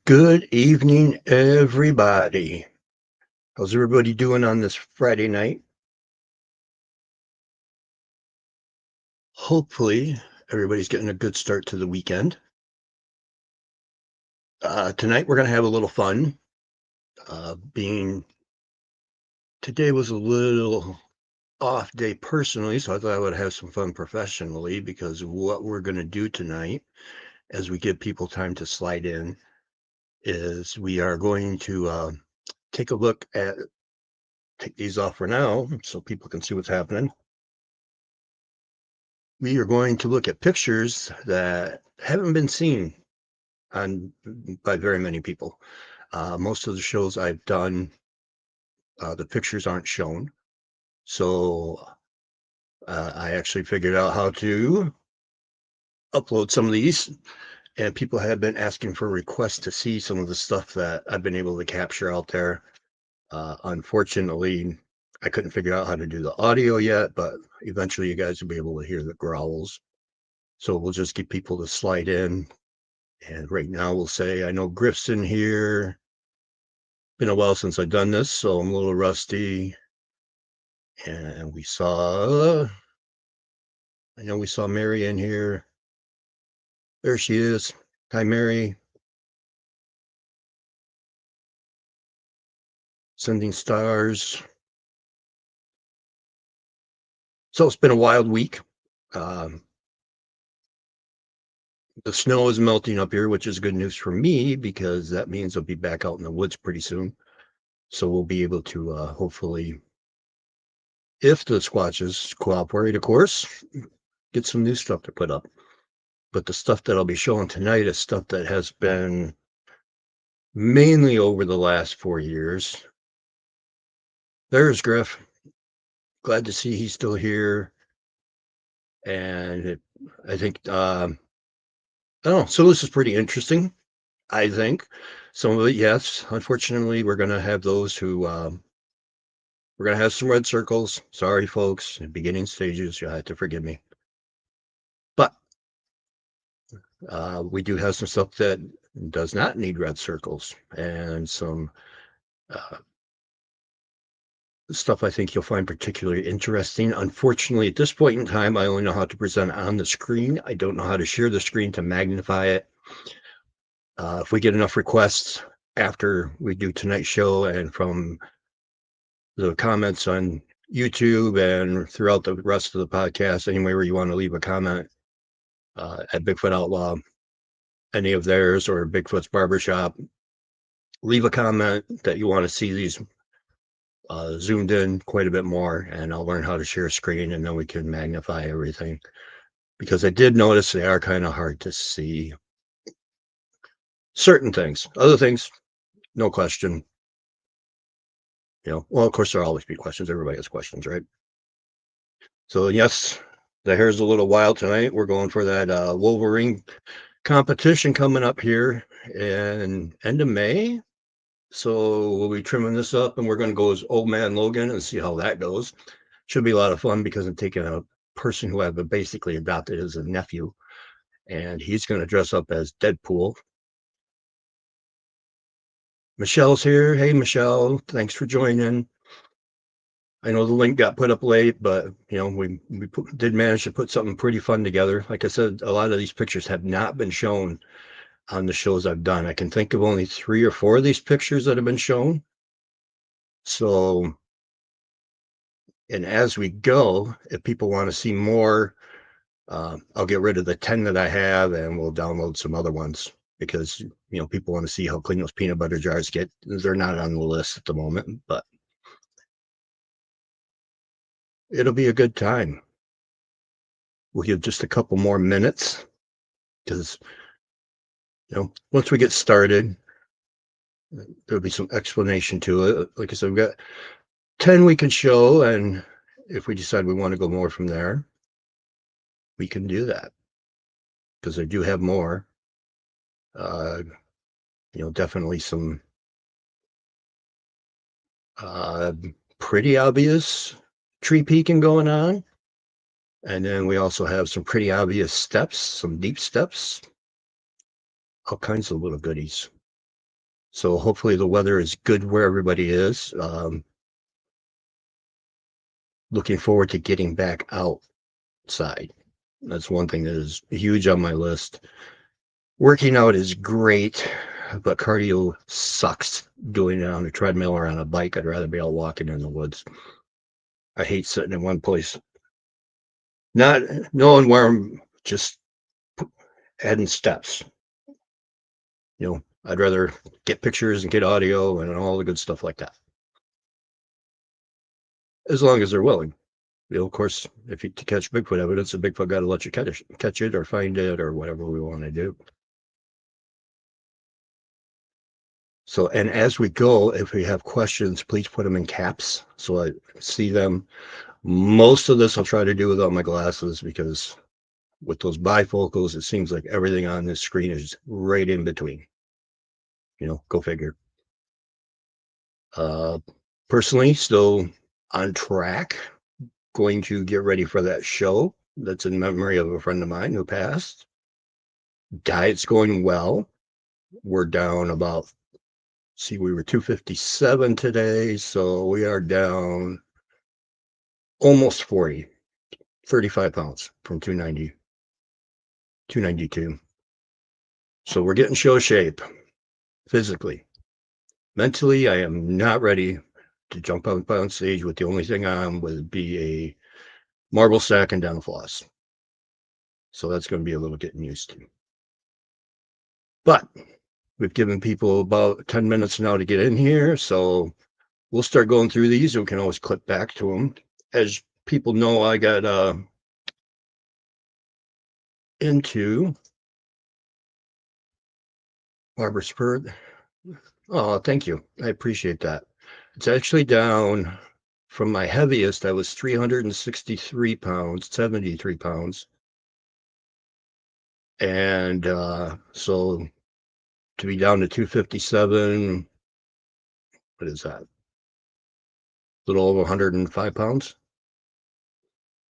Good evening, everybody. How's everybody doing on this Friday night? Hopefully, everybody's getting a good start to the weekend. Tonight, we're going to have a little fun. Being today was a little off day personally, so I thought I would have some fun professionally because what we're going to do tonight, as we give people time to slide in, is we are going to take a look at, take these off for now so people can see what's happening. We are going to look at pictures that haven't been seen on by very many people. Most of the shows I've done, the pictures aren't shown. So I actually figured out how to upload some of these, and people have been asking for requests to see some of the stuff that I've been able to capture out there. Unfortunately, I couldn't figure out how to do the audio yet, but eventually you guys will be able to hear the growls. So we'll just get people to slide in. And right now we'll say, I know Griff's in here. Been a while since I've done this, so I'm a little rusty. And I know we saw Mary in here. There she is. Hi, Mary. Sending stars. So it's been a wild week. Um, the snow is melting up here, which is good news for me because that means I'll be back out in the woods pretty soon. So we'll be able to hopefully, if the squatches cooperate, of course, get some new stuff to put up. But the stuff that I'll be showing tonight is stuff that has been mainly over the last 4 years. There's Griff. Glad to see he's still here. And I think, I don't know. So this is pretty interesting, I think. Some of it, yes. Unfortunately, we're going to have those who, we're going to have some red circles. Sorry, folks. In beginning stages, you'll have to forgive me. But we do have some stuff that does not need red circles and some stuff I think you'll find particularly interesting. Unfortunately, at this point in time, I only know how to present on the screen. I don't know how to share the screen to magnify it. If we get enough requests after we do tonight's show and from the comments on YouTube and throughout the rest of the podcast, anywhere where you want to leave a comment at Bigfoot Outlaw, any of theirs or Bigfoot's Barbershop, leave a comment that you want to see these zoomed in quite a bit more, and I'll learn how to share a screen, and then we can magnify everything. Because I did notice they are kind of hard to see. Certain things, other things, no question. Well, of course, there'll always be questions. Everybody has questions, right? So, yes, the hair's a little wild tonight. We're going for that Wolverine competition coming up here in end of May. So we'll be trimming this up, and we're going to go as Old Man Logan and see how that goes. Should be a lot of fun because I'm taking a person who I've basically adopted as a nephew, and he's going to dress up as Deadpool. Michelle's here. Hey, Michelle. Thanks for joining. I know the link got put up late, but we did manage to put something pretty fun together. Like I said, a lot of these pictures have not been shown on the shows I've done. I can think of only 3 or 4 of these pictures that have been shown. So, and as we go, if people want to see more, I'll get rid of the 10 that I have and we'll download some other ones because, people want to see how clean those peanut butter jars get. They're not on the list at the moment, but it'll be a good time. We'll give just a couple more minutes because, once we get started, there'll be some explanation to it. Like I said, we've got 10 we can show, and if we decide we want to go more from there, we can do that because I do have more. Definitely some pretty obvious tree peeking going on. And then we also have some pretty obvious steps, some deep steps, all kinds of little goodies. So hopefully the weather is good where everybody is. Looking forward to getting back outside. That's one thing that is huge on my list. Working out is great, but cardio sucks. Doing it on a treadmill or on a bike, I'd rather be out walking in the woods. I hate sitting in one place, not knowing where I'm just adding steps. I'd rather get pictures and get audio and all the good stuff like that. As long as they're willing. Of course, if you to catch Bigfoot evidence, the Bigfoot got to let you catch it or find it or whatever we want to do. So, and as we go, if we have questions, please put them in caps so I see them. Most of this I'll try to do without my glasses because with those bifocals, it seems like everything on this screen is right in between. Go figure. Personally, still on track, going to get ready for that show that's in memory of a friend of mine who passed. Diet's going well. We're down about, we were 257 today, so we are down almost 40, 35 pounds from 290, 292. So we're getting show shape physically. Mentally, I am not ready to jump up on stage with the only thing on would be a marble sack and dental floss. So that's going to be a little getting used to. But we've given people about 10 minutes now to get in here, so we'll start going through these. We can always clip back to them. As people know, I got into Barbara Spur. Oh, thank you. I appreciate that. It's actually down from my heaviest. I was 363 pounds, 73 pounds. And so to be down to 257, what is that? A little over 105 pounds.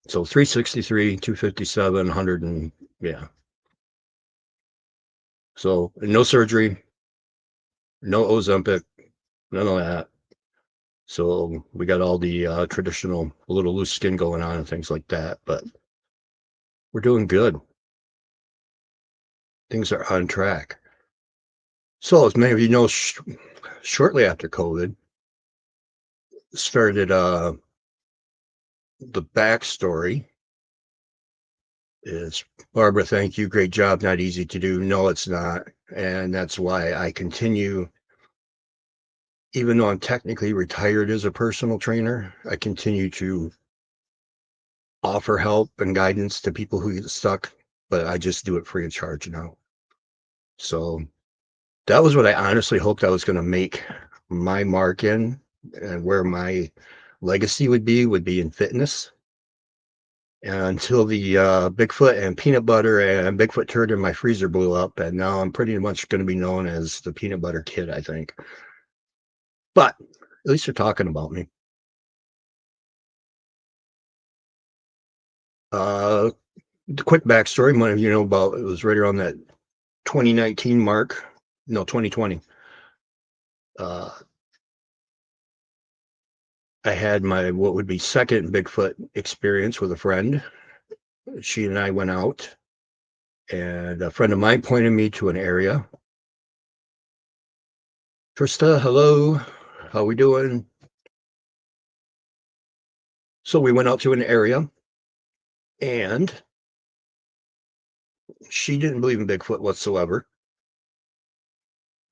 So 363, 257, 100, and yeah. So no surgery, no Ozempic, none of that. So we got all the traditional little loose skin going on and things like that, but we're doing good. Things are on track. So as many of you know, shortly after COVID, started the backstory is, Barbara, thank you. Great job. Not easy to do. No, it's not. And that's why I continue, even though I'm technically retired as a personal trainer, I continue to offer help and guidance to people who get stuck, but I just do it free of charge now. So that was what I honestly hoped I was going to make my mark in, and where my legacy would be in fitness. And until the Bigfoot and peanut butter and Bigfoot turd in my freezer blew up, and now I'm pretty much going to be known as the peanut butter kid, I think. But at least they're talking about me. The quick backstory, many of you know about, it was right around that 2019 mark, no, 2020. I had my what would be second Bigfoot experience with a friend. She and I went out, and a friend of mine pointed me to an area. Trista, hello, how we doing? So we went out to an area, and she didn't believe in Bigfoot whatsoever.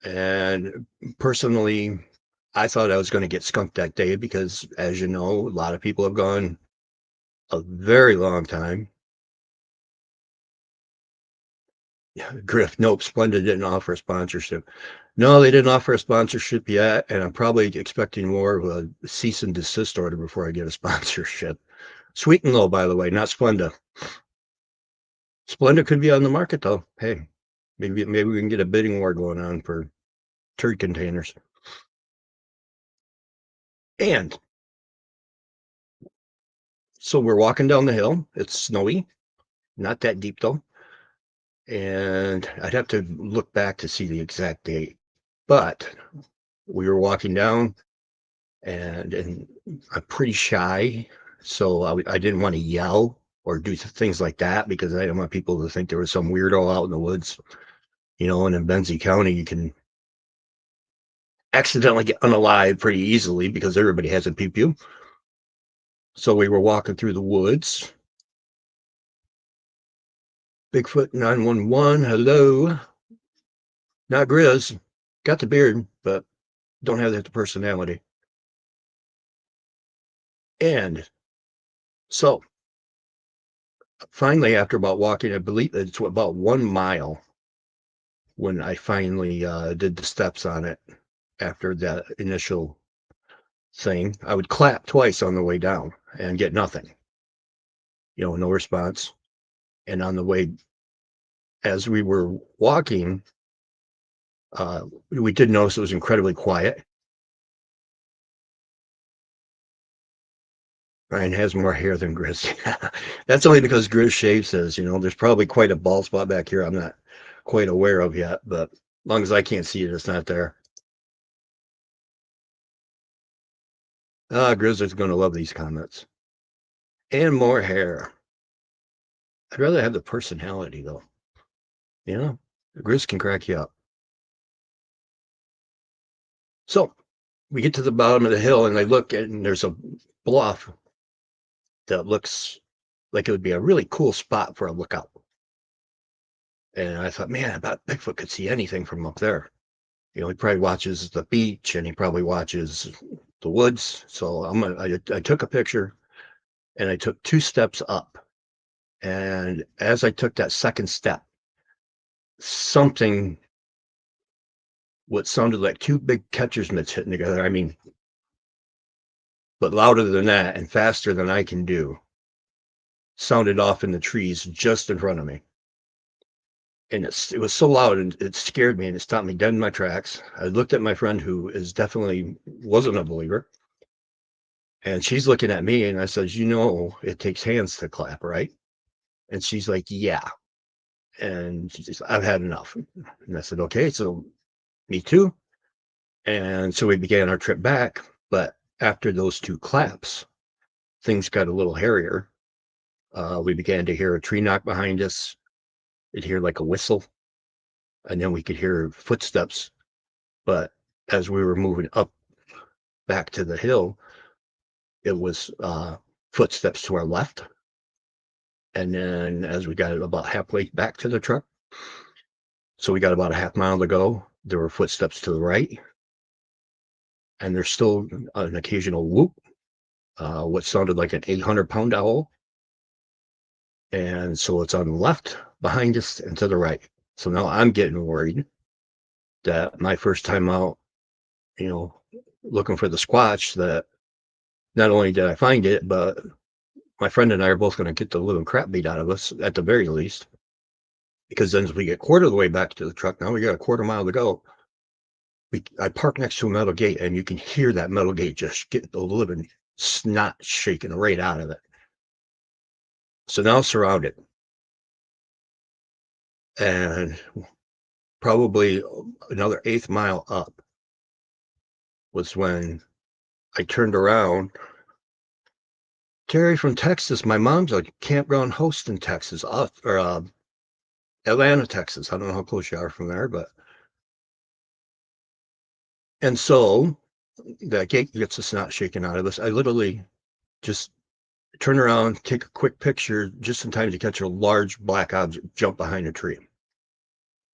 And personally, I thought I was going to get skunked that day because, as you know, a lot of people have gone a very long time. Griff, nope, Splendid didn't offer a sponsorship. No, they didn't offer a sponsorship yet, and I'm probably expecting more of a cease and desist order before I get a sponsorship. Sweet and Low, by the way, not Splenda. Splenda could be on the market, though. Hey, maybe we can get a bidding war going on for turd containers. And so we're walking down the hill. It's snowy, not that deep though. And I'd have to look back to see the exact date. But we were walking down, and I'm pretty shy, so I didn't want to yell or do things like that because I didn't want people to think there was some weirdo out in the woods. And in Benzie County, you can accidentally get unalive pretty easily because everybody has a pew pew. So we were walking through the woods. Bigfoot 911, hello. Not Grizz. Got the beard, but don't have the personality. And so finally, after about walking, I believe it's about 1 mile when I finally did the steps on it after that initial thing. I would clap twice on the way down and get nothing, no response. And on the way, as we were walking, we did notice it was incredibly quiet. Ryan has more hair than Grizz. That's only because Grizz shaves his. There's probably quite a bald spot back here I'm not quite aware of yet, but as long as I can't see it, it's not there. Grizz is going to love these comments. And more hair. I'd rather have the personality, though. Grizz can crack you up. So we get to the bottom of the hill, and I look, and there's a bluff that looks like it would be a really cool spot for a lookout. And I thought, man, I bet Bigfoot could see anything from up there. He probably watches the beach, and he probably watches the woods. So I took a picture, and I took 2 steps up. And as I took that second step, something, what sounded like 2 big catcher's mitts hitting together. I mean, but louder than that and faster than I can do, sounded off in the trees just in front of me. And it was so loud, and it scared me, and it stopped me dead in my tracks. I looked at my friend, who wasn't a believer, and she's looking at me, and I said, it takes hands to clap, right? And she's like, yeah. And she says, I've had enough. And I said, okay, so me too. And so we began our trip back. But after those 2 claps, things got a little hairier. We began to hear a tree knock behind us. You'd hear like a whistle, and then we could hear footsteps. But as we were moving up back to the hill, it was footsteps to our left. And then as we got about halfway back to the truck, so we got about a half mile to go, there were footsteps to the right. And there's still an occasional whoop, what sounded like an 800-pound owl. And so it's on the left, behind us, and to the right. So now I'm getting worried that my first time out, looking for the Squatch, that not only did I find it, but my friend and I are both going to get the living crap beat out of us at the very least. Because then as we get quarter of the way back to the truck, now we got a quarter mile to go. I park next to a metal gate, and you can hear that metal gate just get the living snot shaking right out of it. So now surrounded. And probably another 1/8 mile up was when I turned around. Terry from Texas, my mom's a campground host in Texas, or Atlanta, Texas. I don't know how close you are from there, but. And so that gate gets the snot shaken out of us. I literally just turn around, take a quick picture just in time to catch a large black object jump behind a tree.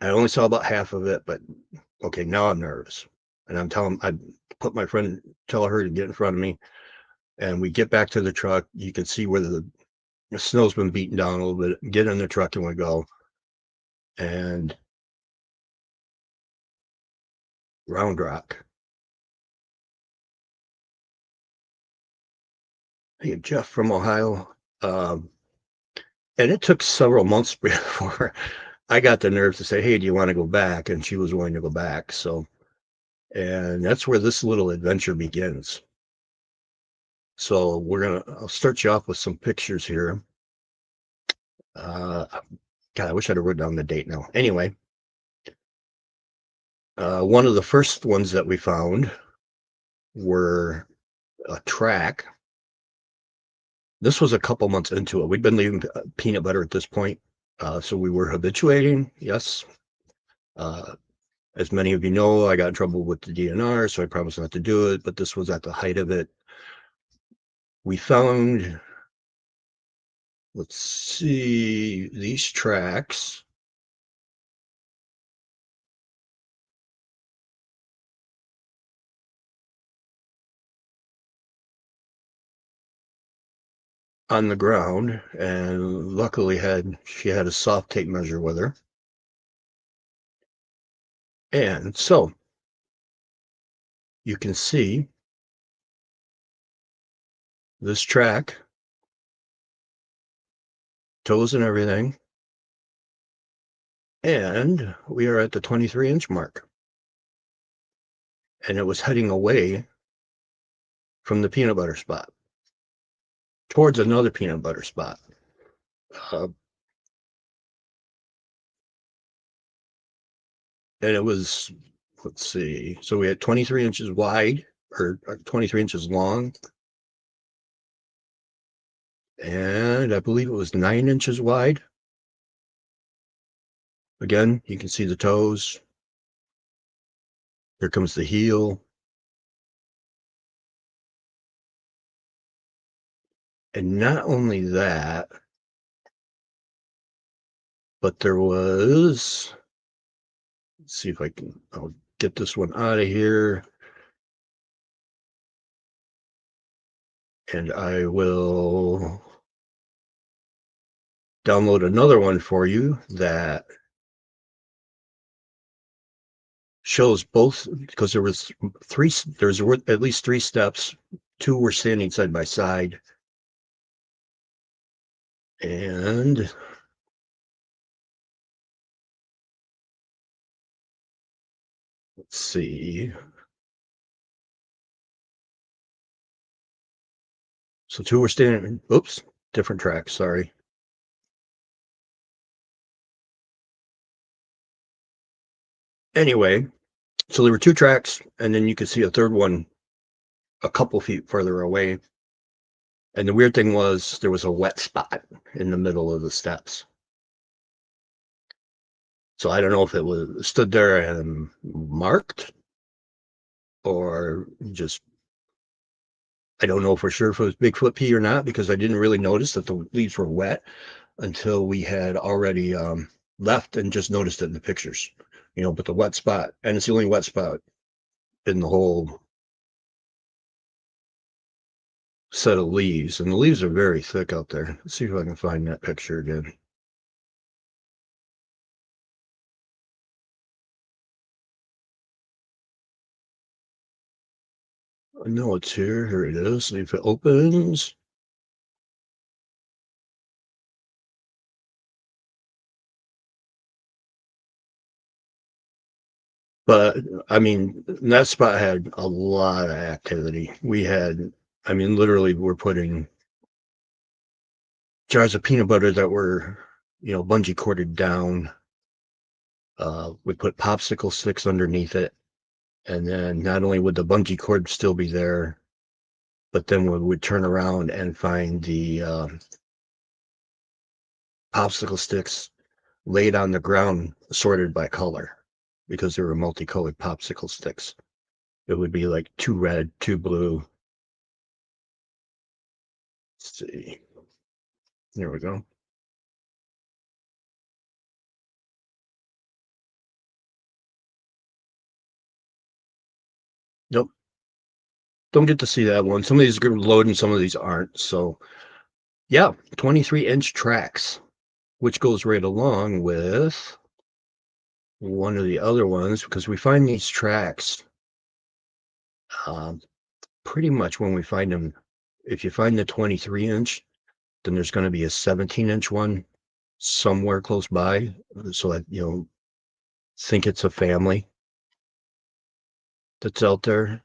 I only saw about half of it, but okay, now I'm nervous. And I tell her to get in front of me. And we get back to the truck. You can see where the snow's been beaten down a little bit. Get in the truck, and we go. And Round Rock. Hey, Jeff from Ohio. And it took several months before I got the nerve to say, hey, do you want to go back? And she was willing to go back. So, and that's where this little adventure begins. So I'll start you off with some pictures here. God, I wish I'd have written down the date now. Anyway, One of the first ones that we found were a track. This was a couple months into it. We'd been leaving peanut butter at this point, so we were habituating. Yes. As many of you know, I got in trouble with the DNR, so I promised not to do it, but this was at the height of it. We found, let's see, these tracks. On the ground, and luckily she had a soft tape measure with her. And so you can see this track, toes and everything, and we are at the 23-inch mark. And it was heading away from the peanut butter spot towards another peanut butter spot. And it was, let's see, so we had 23 inches wide, or 23 inches long, and I believe it was 9 inches wide. Again, you can see the toes. Here comes the heel. And not only that, but there was, let's see if I'll get this one out of here. And I will download another one for you that shows both, because there was at least 3 steps. 2 were standing side by side. And let's see. So 2 were standing, oops, different track, sorry. Anyway, so there were 2 tracks, and then you could see a third one a couple feet further away. And the weird thing was there was a wet spot in the middle of the steps. So I don't know if it was stood there and marked, or just, I don't know for sure if it was Bigfoot pee or not, because I didn't really notice that the leaves were wet until we had already left and just noticed it in the pictures. But the wet spot, and it's the only wet spot in the whole set of leaves, and the leaves are very thick out there. Let's see if I can find that picture again. I know it's here. Here it is. See if it opens. But I mean, that spot had a lot of activity. Literally, we're putting jars of peanut butter that were, bungee corded down. We put popsicle sticks underneath it. And then not only would the bungee cord still be there, but then we would turn around and find the popsicle sticks laid on the ground, sorted by color, because there were multicolored popsicle sticks. It would be like 2 red, 2 blue. Let's see. There we go. Nope. Don't get to see that one. Some of these are loading, some of these aren't. So, yeah, 23-inch tracks, which goes right along with one of the other ones, because we find these tracks pretty much when we find them. If you find the 23-inch, then there's going to be a 17-inch one somewhere close by. So that, think it's a family that's out there.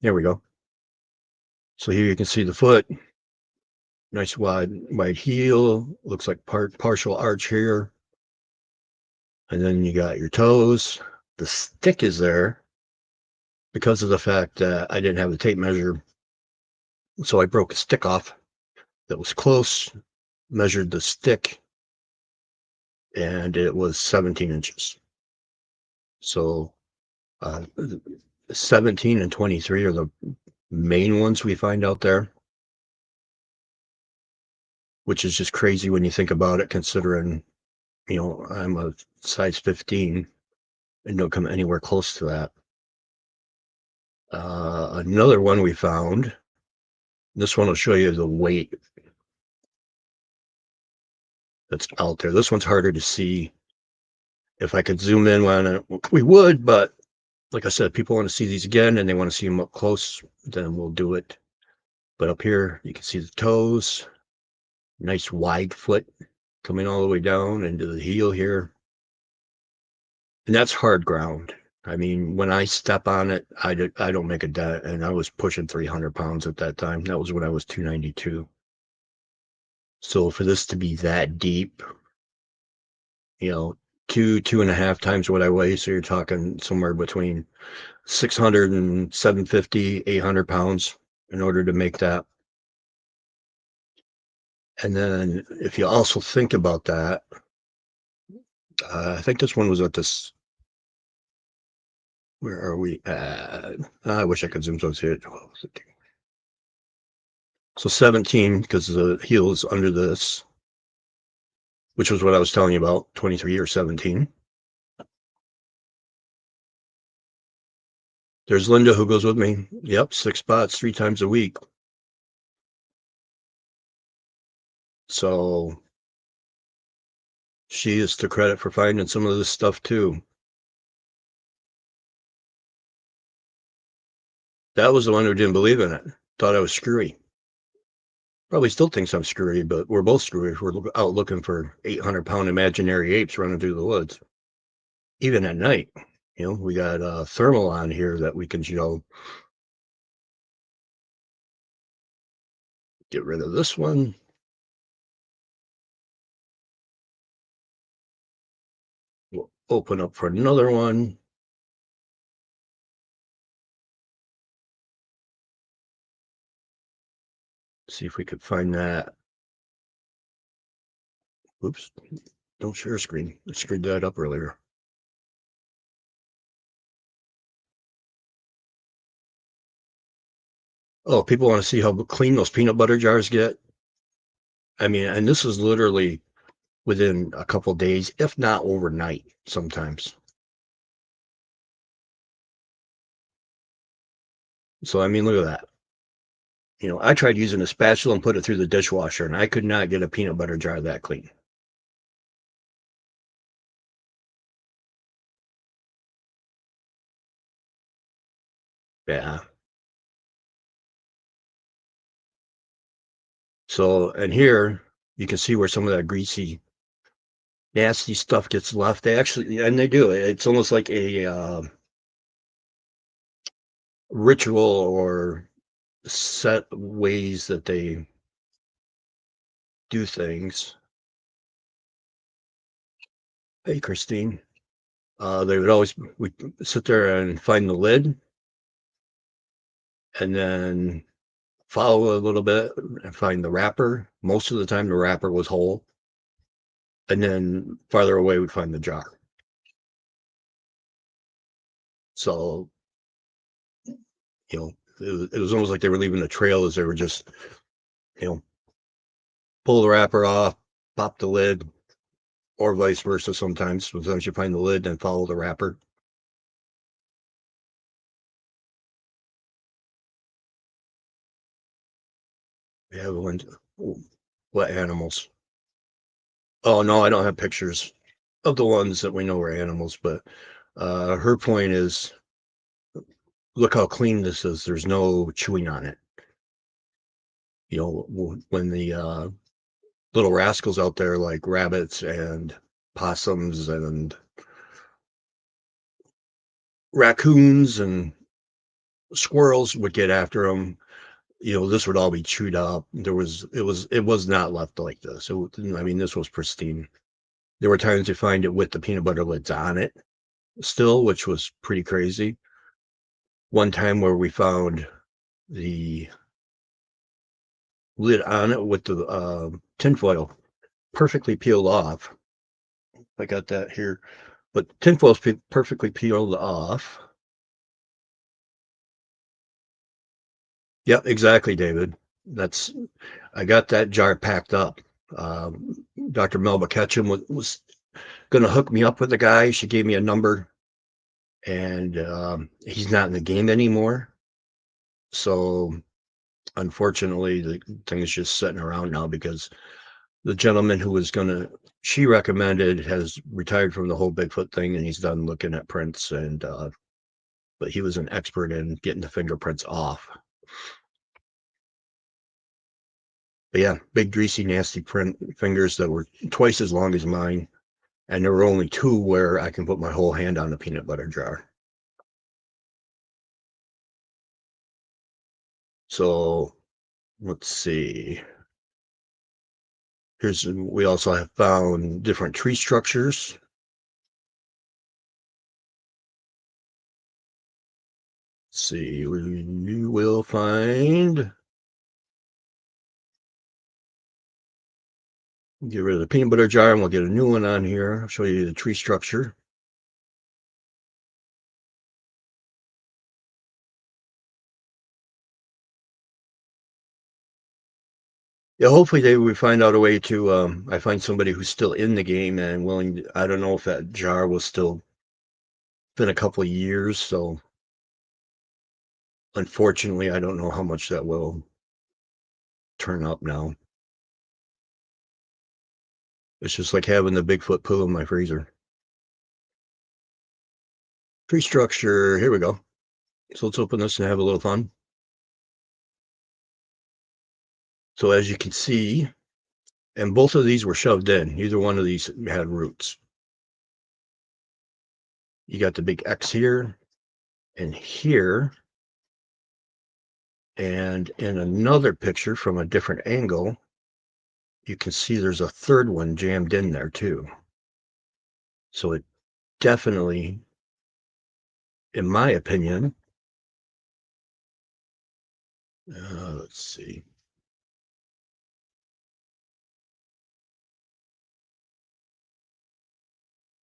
There we go. So here you can see the foot. Nice wide heel. Looks like partial arch here. And then you got your toes. The stick is there because of the fact that I didn't have the tape measure. So I broke a stick off that was close, measured the stick, and it was 17 inches. So 17 and 23 are the main ones we find out there, which is just crazy when you think about it, considering, I'm a size 15 and don't come anywhere close to that. Another one we found, this one will show you the weight that's out there. This one's harder to see. If I could zoom in on it, we would, but like I said, people want to see these again and they want to see them up close, then we'll do it. But up here, you can see the toes, nice wide foot coming all the way down into the heel here. And that's hard ground. I mean, when I step on it, I don't make a dent, and I was pushing 300 pounds at that time. That was when I was 292. So for this to be that deep, 2.5 times what I weigh, so you're talking somewhere between 600 and 750, 800 pounds in order to make that. And then if you also think about that, I think this one was at this, where are we at? I wish I could zoom so I see it. So 17, because the heel is under this, which was what I was telling you about, 23 or 17. There's Linda, who goes with me. Yep, 6 spots, 3 times a week. So she is to credit for finding some of this stuff too. That was the one who didn't believe in it. Thought I was screwy. Probably still thinks I'm screwy, but we're both screwy if we're out looking for 800-pound imaginary apes running through the woods. Even at night, we got thermal on here that we can show. Get rid of this one. We'll open up for another one. See if we could find that. Oops, don't share screen. I screwed that up earlier. Oh, people want to see how clean those peanut butter jars get. I mean, and this is literally within a couple days, if not overnight sometimes. So, I mean, look at that. I tried using a spatula and put it through the dishwasher, and I could not get a peanut butter jar that clean. Yeah. So, and here you can see where some of that greasy, nasty stuff gets left. They actually, and they do. It's almost like a ritual or set ways that they do things. Hey, Christine. They would always we sit there and find the lid, and then follow a little bit and find the wrapper. Most of the time, the wrapper was whole, and then farther away, we'd find the jar. So, it was almost like they were leaving a trail as they were just, pull the wrapper off, pop the lid, or vice versa. Sometimes you find the lid and follow the wrapper. We have one. What animals? Oh no, I don't have pictures of the ones that we know are animals, but her point is, look how clean this is. There's no chewing on it. When the little rascals out there like rabbits and possums and raccoons and squirrels would get after them, this would all be chewed up. It was not left like this. I mean, this was pristine. There were times you find it with the peanut butter lids on it still, which was pretty crazy. One time where we found the lid on it with the tinfoil perfectly peeled off. I got that here, but tinfoil's perfectly peeled off. Yeah, exactly, David. I got that jar packed up. Dr. Melba Ketchum was going to hook me up with a guy. She gave me a number, and he's not in the game anymore. So unfortunately, the thing is just sitting around now because the gentleman who was she recommended, has retired from the whole Bigfoot thing, and he's done looking at prints, and but he was an expert in getting the fingerprints off. But yeah, big, greasy, nasty print fingers that were twice as long as mine. And there were only two where I can put my whole hand on the peanut butter jar. So let's see. We also have found different tree structures. Let's see, we will find. Get rid of the peanut butter jar and we'll get a new one on here. I'll show you the tree structure. Yeah, hopefully we find out a way to, I find somebody who's still in the game and willing to, I don't know if that jar will still, been a couple of years, so unfortunately, I don't know how much that will turn up now. It's just like having the Bigfoot poo in my freezer. Tree structure, here we go. So let's open this and have a little fun. So as you can see, and both of these were shoved in. Neither one of these had roots. You got the big X here and here. And in another picture from a different angle, you can see there's a third one jammed in there too. So it definitely, in my opinion, let's see.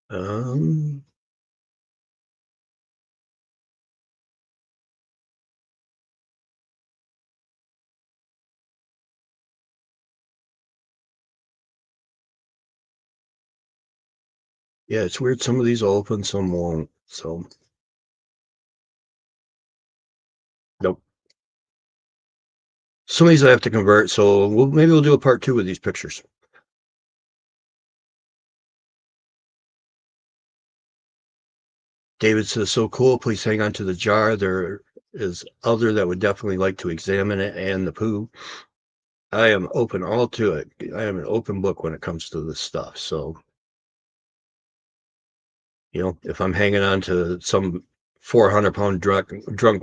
Um, yeah, it's weird. Some of these will open, some won't. So, nope. Some of these I have to convert. So maybe we'll do a part 2 with these pictures. David says, so cool. Please hang on to the jar. There is other that would definitely like to examine it and the poo. I am open all to it. I am an open book when it comes to this stuff. So, if I'm hanging on to some 400-pound drunk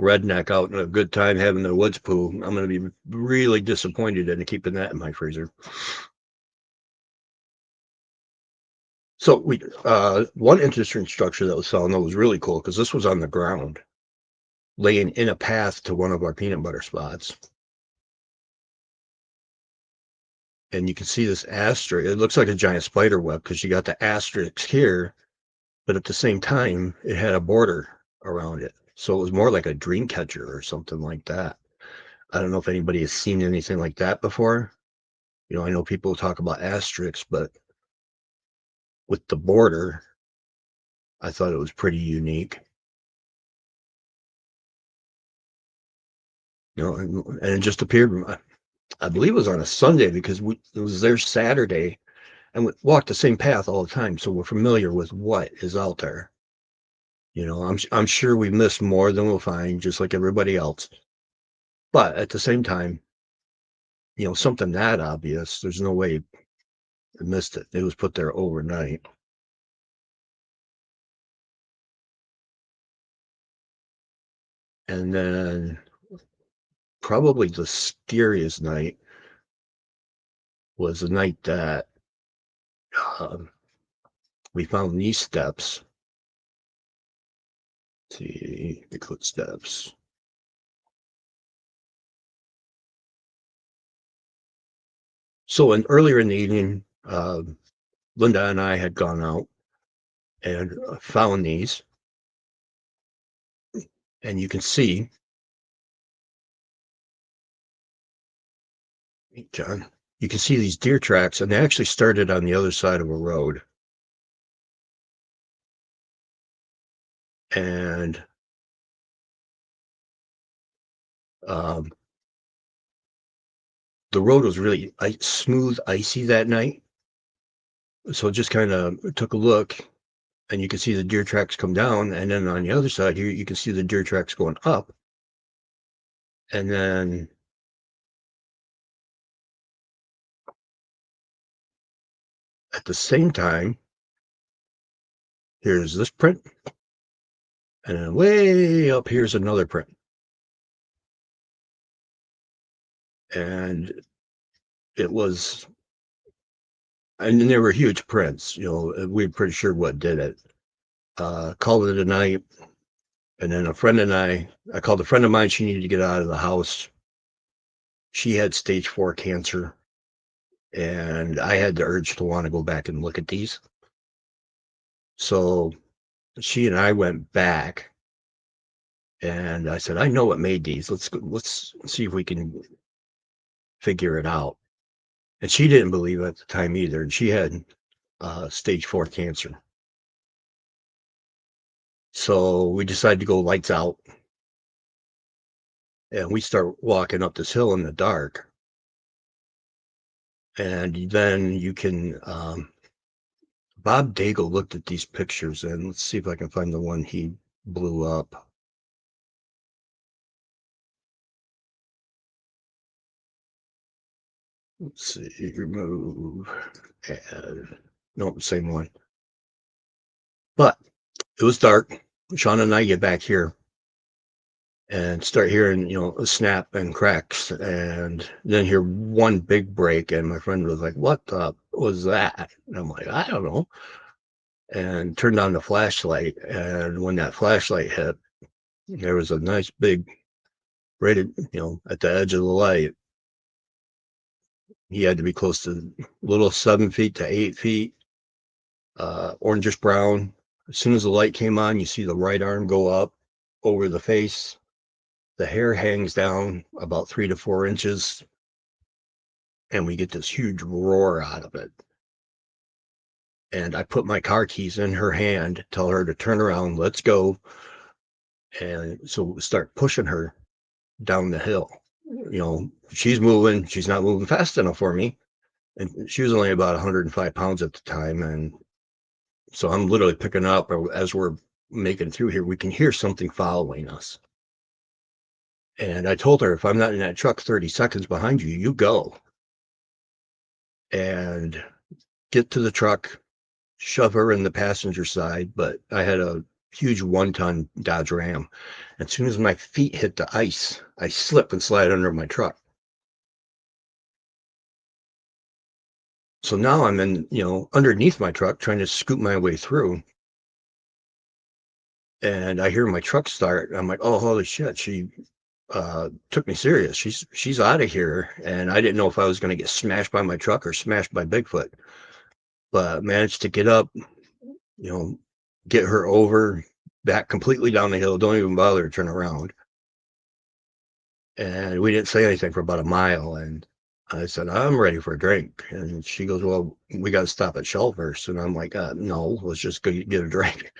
redneck out in a good time having the woods poo, I'm going to be really disappointed in keeping that in my freezer. So one interesting structure that was found that was really cool because this was on the ground, laying in a path to one of our peanut butter spots. And you can see this asterisk. It looks like a giant spider web because you got the asterisk here, but at the same time, it had a border around it. So it was more like a dream catcher or something like that. I don't know if anybody has seen anything like that before. I know people talk about asterisks, but with the border, I thought it was pretty unique. And it just appeared, I believe it was on a Sunday because it was there Saturday and we walked the same path all the time. So we're familiar with what is out there. I'm sure we missed more than we'll find, just like everybody else. But at the same time, something that obvious, there's no way I missed it. It was put there overnight. And then probably the scariest night was the night that um, we found these steps. Let's see, Bigfoot steps. So, earlier in the evening, Linda and I had gone out and found these, and you can see, John, you can see these deer tracks, and they actually started on the other side of a road. And um, the road was really smooth, icy that night. So just kind of took a look, and you can see the deer tracks come down, and then on the other side here, you can see the deer tracks going up. And then at the same time, here's this print, and then way up here's another print. And it was, and they were huge prints, we're pretty sure what did it. Called it a night. And then I called a friend of mine. She needed to get out of the house. She had stage 4 cancer. And I had the urge to want to go back and look at these. So she and I went back, and I said, I know what made these. Let's see if we can figure it out. And she didn't believe it at the time either. And she had stage 4 cancer. So we decided to go lights out, and we start walking up this hill in the dark. And then you can, Bob Daigle looked at these pictures, and let's see if I can find the one he blew up. Let's see, remove, add, nope, same one. But it was dark. Sean and I get back here and start hearing, a snap and cracks, and then hear one big break, and my friend was like, what the was that? And I'm like, I don't know. And turned on the flashlight, and when that flashlight hit, there was a nice big, right at, at the edge of the light. He had to be close to little 7 feet to 8 feet, orangish brown. As soon as the light came on, you see the right arm go up over the face. The hair hangs down about 3 to 4 inches, and we get this huge roar out of it. And I put my car keys in her hand, tell her to turn around, let's go. And so we start pushing her down the hill. She's moving, she's not moving fast enough for me. And she was only about 105 pounds at the time. And so I'm literally picking up as we're making it through here, we can hear something following us. And I told her, if I'm not in that truck 30 seconds behind you, you go. And get to the truck, shove her in the passenger side. But I had a huge 1-ton Dodge Ram. As soon as my feet hit the ice, I slip and slide under my truck. So now I'm in, underneath my truck trying to scoop my way through. And I hear my truck start. I'm like, oh, holy shit. She took me serious. She's out of here. And I didn't know if I was going to get smashed by my truck or smashed by Bigfoot, but managed to get up, get her over, back completely down the hill. Don't even bother to turn around. And we didn't say anything for about a mile. And I said, I'm ready for a drink. And she goes, well, we got to stop at Shell first. And I'm like, no, let's just go get a drink.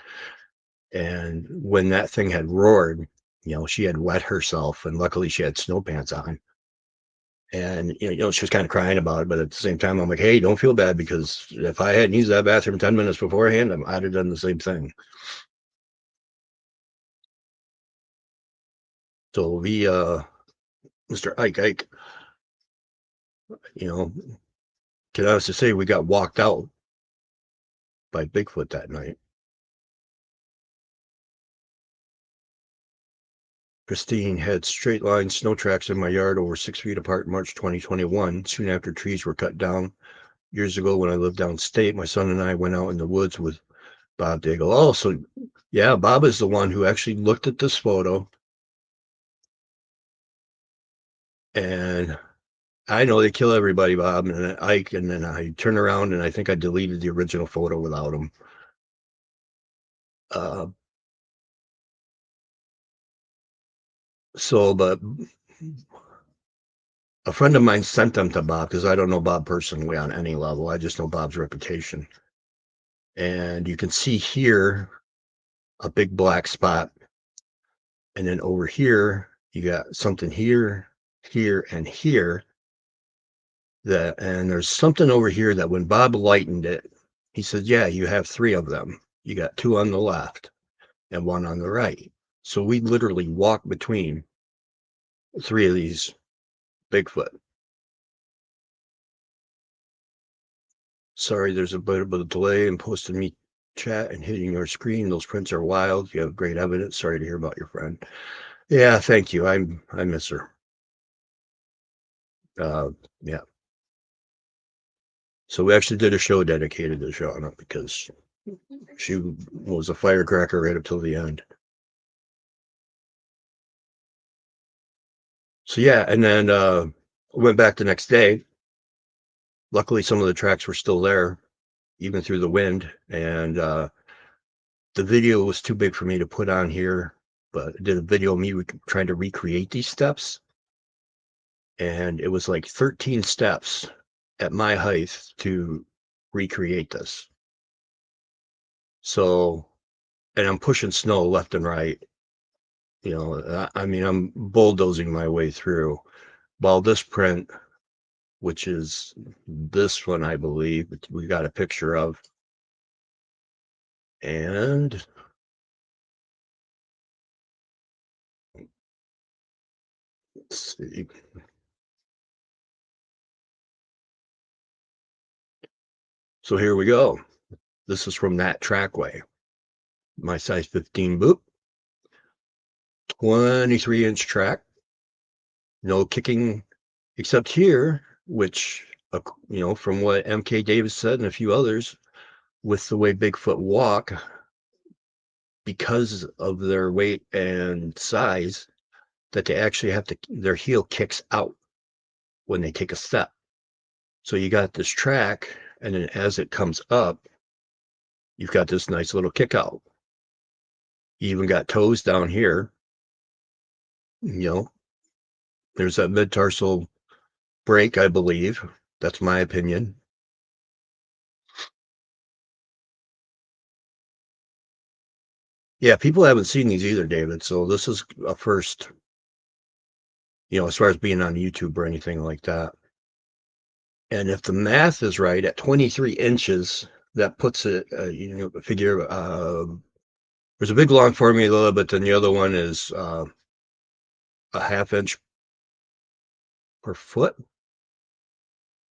And when that thing had roared, she had wet herself, and luckily she had snow pants on. And, she was kind of crying about it. But at the same time, I'm like, hey, don't feel bad, because if I hadn't used that bathroom 10 minutes beforehand, I'd have done the same thing. So Mr. Ike, can honestly say we got walked out by Bigfoot that night. pristine, had straight line snow tracks in my yard over 6 feet apart in March 2021, soon after trees were cut down. Years ago when I lived downstate, my son and I went out in the woods with Bob Daigle. Oh, so yeah, Bob is the one who actually looked at this photo. And I know they kill everybody, Bob, and Ike, and then I turn around and I think I deleted the original photo without him. But a friend of mine sent them to Bob because I don't know Bob personally on any level. I just know Bob's reputation. And you can see here a big black spot. And then over here, you got something here, here, and here. And there's something over here that when Bob lightened it, he said, yeah, you have 3 of them. You got 2 on the left and 1 on the right. So we literally walk between 3 of these Bigfoot. Sorry, there's a bit of a delay in posting me chat and hitting your screen. Those prints are wild. You have great evidence. Sorry to hear about your friend. Yeah, thank you. I miss her. Yeah. So we actually did a show dedicated to Shauna because she was a firecracker right up till the end. So yeah, and then went back the next day. Luckily, some of the tracks were still there, even through the wind. And the video was too big for me to put on here, but I did a video of me trying to recreate these steps. And it was like 13 steps at my height to recreate this. So, and I'm pushing snow left and right. You know, I mean, I'm bulldozing my way through. While this print, which is this one, I believe, we got a picture of. And let's see. So here we go. This is from that trackway. My size 15 boot, 23-inch track. No kicking except here, which, you know, from what MK Davis said and a few others, with the way Bigfoot walk, because of their weight and size, that they actually have to, their heel kicks out when they take a step. So you got this track, and then as it comes up, you've got this nice little kick out. You even got toes down here. You know, there's that mid-tarsal break, I believe. That's my opinion. Yeah, people haven't seen these either, David. So this is a first, you know, as far as being on YouTube or anything like that. And if the math is right, at 23 inches, that puts it, you know, figure, there's a big long formula, but then the other one is a ½ inch per foot.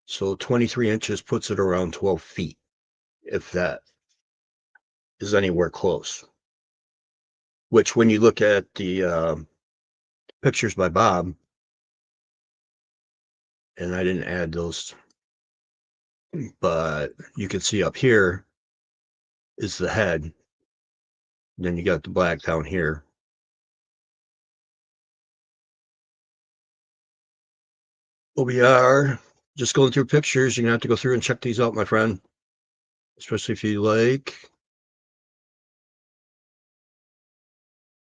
So 23 inches puts it around 12 feet, if that is anywhere close. Which, when you look at the pictures by Bob, and I didn't add those, but you can see up here is the head. Then you got the black down here. Well, we are just going through pictures. You're gonna have to go through and check these out, my friend. Especially if you like,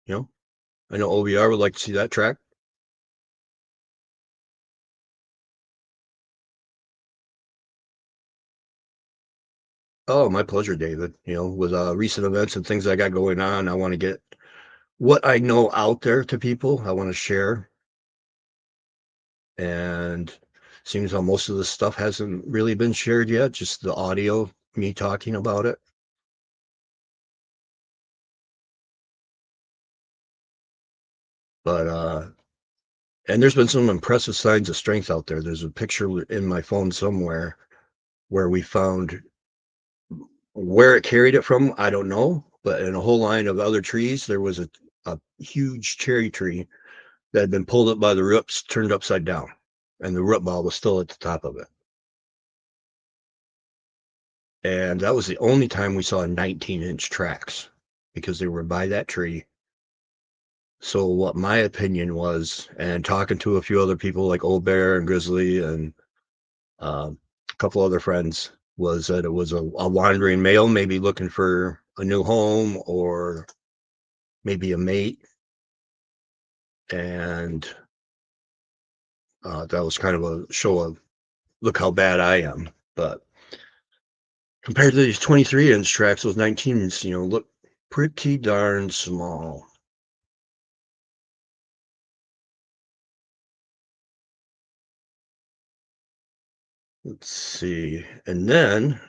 you know, I know OBR would like to see that track. Oh, my pleasure, David. You know, with recent events and things I got going on, I want to get what I know out there to people. I want to share. And seems how most of the stuff hasn't really been shared yet, just the audio, me talking about it. But and there's been some impressive signs of strength out there. There's a picture in my phone somewhere where we found where it carried it from. I don't know, but in a whole line of other trees, there was a a huge cherry tree that had been pulled up by the roots, turned upside down, and the root ball was still at the top of it. And that was the only time we saw 19-inch tracks because they were by that tree. So what my opinion was, and talking to a few other people like Old Bear and Grizzly and a couple other friends, was that it was a wandering male, maybe looking for a new home or maybe a mate. And that was kind of a show of, look how bad I am. But compared to these 23-inch tracks, those 19s, look pretty darn small. Let's see. And then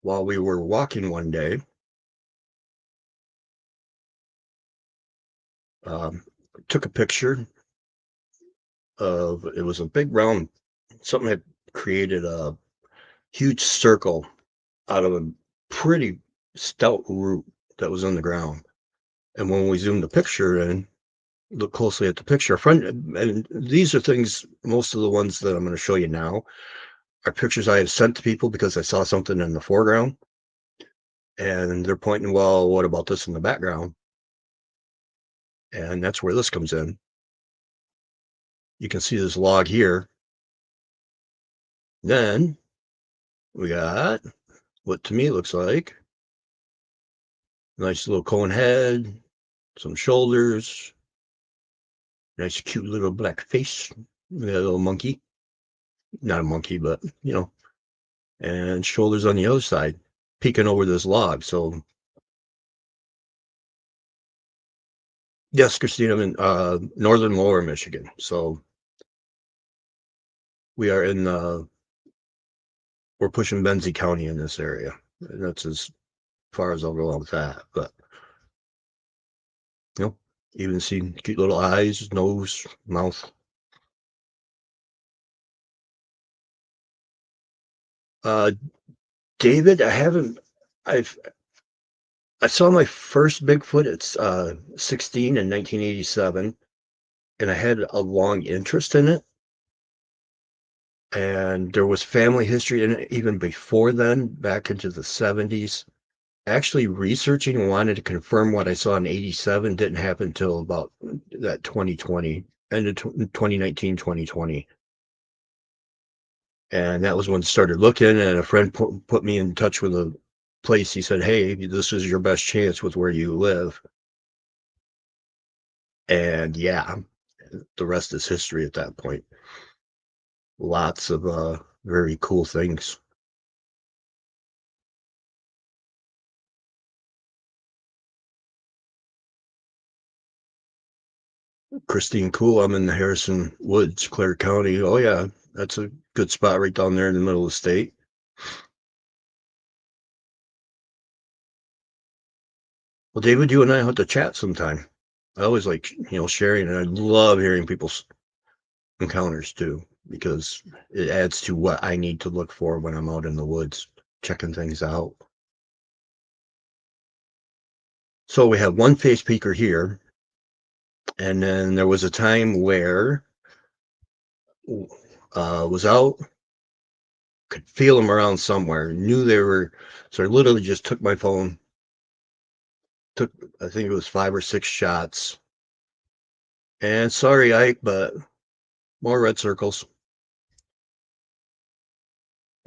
while we were walking one day, um, took a picture of, it was a big round, something had created a huge circle out of a pretty stout root that was on the ground. And when we zoomed the picture in, look closely at the picture, and these are things, most of the ones that I'm going to show you now are pictures I have sent to people because I saw something in the foreground and they're pointing, well, what about this in the background? And that's where this comes in. You can see this log here. Then we got what to me looks like nice little cone head, some shoulders, nice cute little black face. We got a little monkey, not a monkey, but and shoulders on the other side, peeking over this log. So yes, Christine, I'm in northern lower Michigan. So we are in we're pushing Benzie County in this area. And that's as far as I'll go on with that. But even see cute little eyes, nose, mouth. David, I saw my first Bigfoot at 16 in 1987, and I had a long interest in it. And there was family history in it even before then, back into the 70s. Actually, researching and wanted to confirm what I saw in 87 didn't happen until about that 2020, end of 2019, 2020. And that was when I started looking, and a friend put me in touch with a place. He said, hey, this is your best chance with where you live. And yeah, the rest is history at that point. Lots of very cool things. Christine, cool. I'm in the Harrison Woods, Clare County. Oh yeah, that's a good spot right down there in the middle of the state. Well, David, you and I have to chat sometime. I always like, sharing, and I love hearing people's encounters too, because it adds to what I need to look for when I'm out in the woods, checking things out. So we have one face peeker here. And then there was a time where was out, could feel them around somewhere, knew they were, so I literally just took my phone, took, I think it was 5 or 6 shots. And sorry, Ike, but more red circles.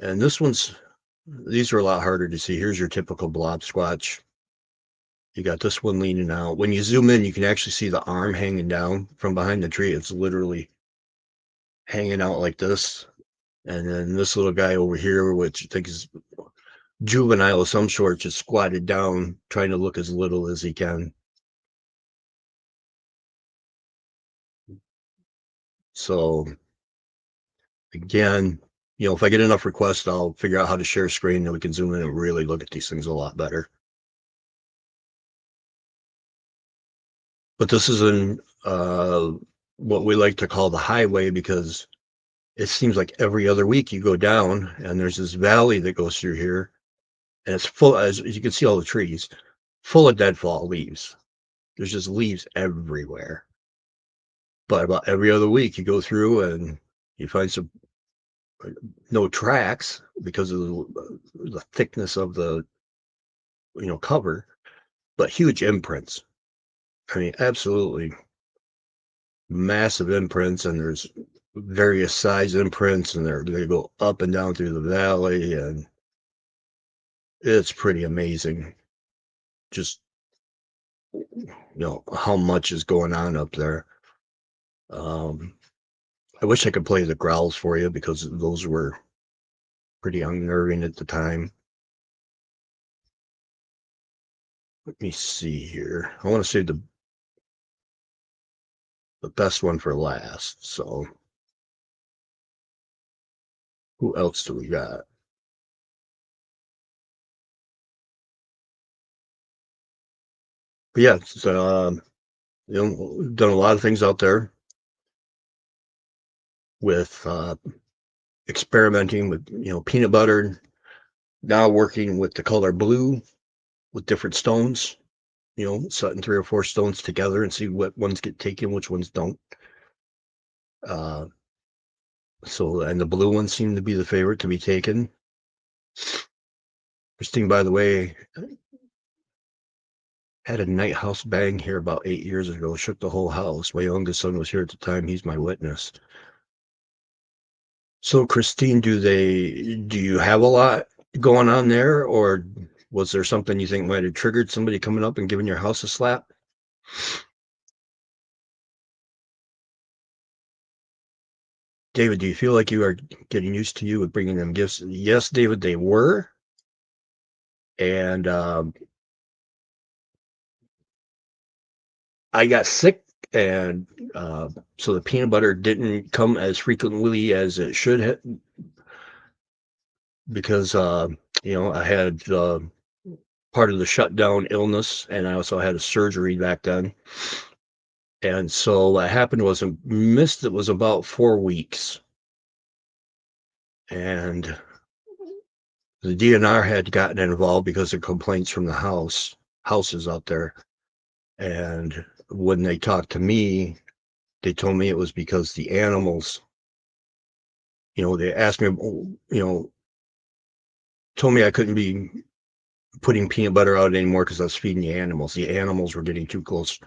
And these are a lot harder to see. Here's your typical blob squatch. You got this one leaning out. When you zoom in, you can actually see the arm hanging down from behind the tree. It's literally hanging out like this. And then this little guy over here, which I think is juvenile of some sort, just squatted down, trying to look as little as he can. So again, if I get enough requests, I'll figure out how to share screen, and we can zoom in and really look at these things a lot better. But this is in what we like to call the highway, because it seems like every other week you go down and there's this valley that goes through here, and it's full, as you can see, all the trees full of deadfall leaves. There's just leaves everywhere. But about every other week, you go through and you find some no tracks because of the thickness of the cover, but huge imprints. I mean, absolutely massive imprints, and there's various size imprints, and they go up and down through the valley, and it's pretty amazing. Just how much is going on up there. I wish I could play the growls for you because those were pretty unnerving at the time. Let me see here. I want to save the best one for last. So who else do we got? But yeah, so, done a lot of things out there with experimenting with peanut butter. Now working with the color blue with different stones. Setting 3 or 4 stones together and see what ones get taken, which ones don't. And the blue ones seem to be the favorite to be taken. Interesting, by the way, had a night house bang here about 8 years ago, shook the whole house. My youngest son was here at the time. He's my witness. So, Christine, do you have a lot going on there, or was there something you think might have triggered somebody coming up and giving your house a slap? David, do you feel like you are getting used to you with bringing them gifts? Yes, David, they were. And I got sick, and so the peanut butter didn't come as frequently as it should have, because I had part of the shutdown illness, and I also had a surgery back then. And so what happened was I missed, it was about 4 weeks. And the DNR had gotten involved because of complaints from the houses out there. And when they talked to me, they told me it was because the animals, they asked me, told me I couldn't be putting peanut butter out anymore because I was feeding the animals. The animals were getting too close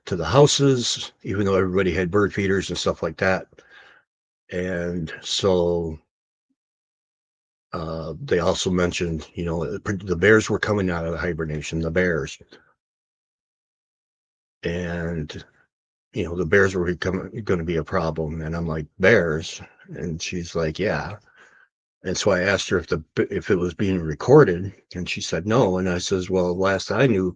to the houses, even though everybody had bird feeders and stuff like that. And so they also mentioned, the bears were coming out of hibernation, the bears. And, the bears were going to be a problem. And I'm like, bears? And she's like, yeah. And so I asked her if it was being recorded, and she said no. And I says, well, last I knew,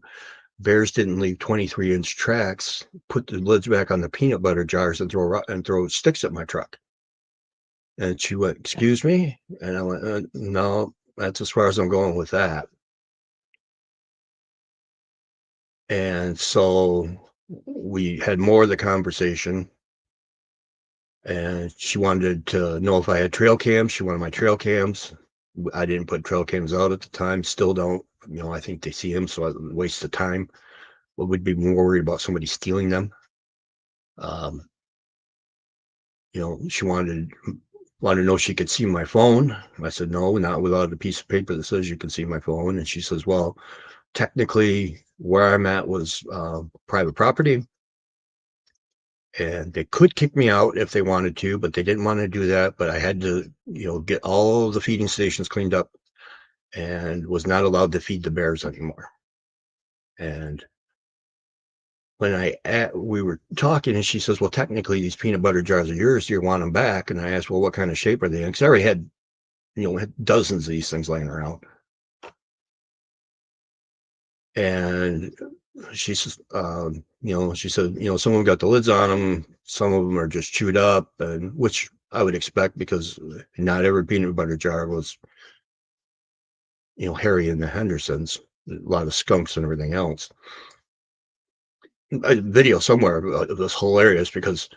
bears didn't leave 23-inch tracks, put the lids back on the peanut butter jars, and throw sticks at my truck. And she went, excuse me? And I went, no, that's as far as I'm going with that. And so we had more of the conversation, and she wanted to know if I had trail cams. She wanted my trail cams. I didn't put trail cams out at the time, still don't. I think they see them, so it's a waste of time. But we'd be more worried about somebody stealing them. She wanted to know if she could see my phone. I said, no, not without a piece of paper that says you can see my phone. And she says, well, technically where I'm at was private property, and they could kick me out if they wanted to, but they didn't want to do that. But I had to, get all of the feeding stations cleaned up, and was not allowed to feed the bears anymore. And when we were talking, and she says, well, technically these peanut butter jars are yours. Do you want them back? And I asked, well, what kind of shape are they in? Because I already had, had dozens of these things laying around. And she says, she said, some of them got the lids on them. Some of them are just chewed up, and which I would expect, because not every peanut butter jar was, Harry and the Hendersons, a lot of skunks and everything else. A video somewhere of this hilarious, because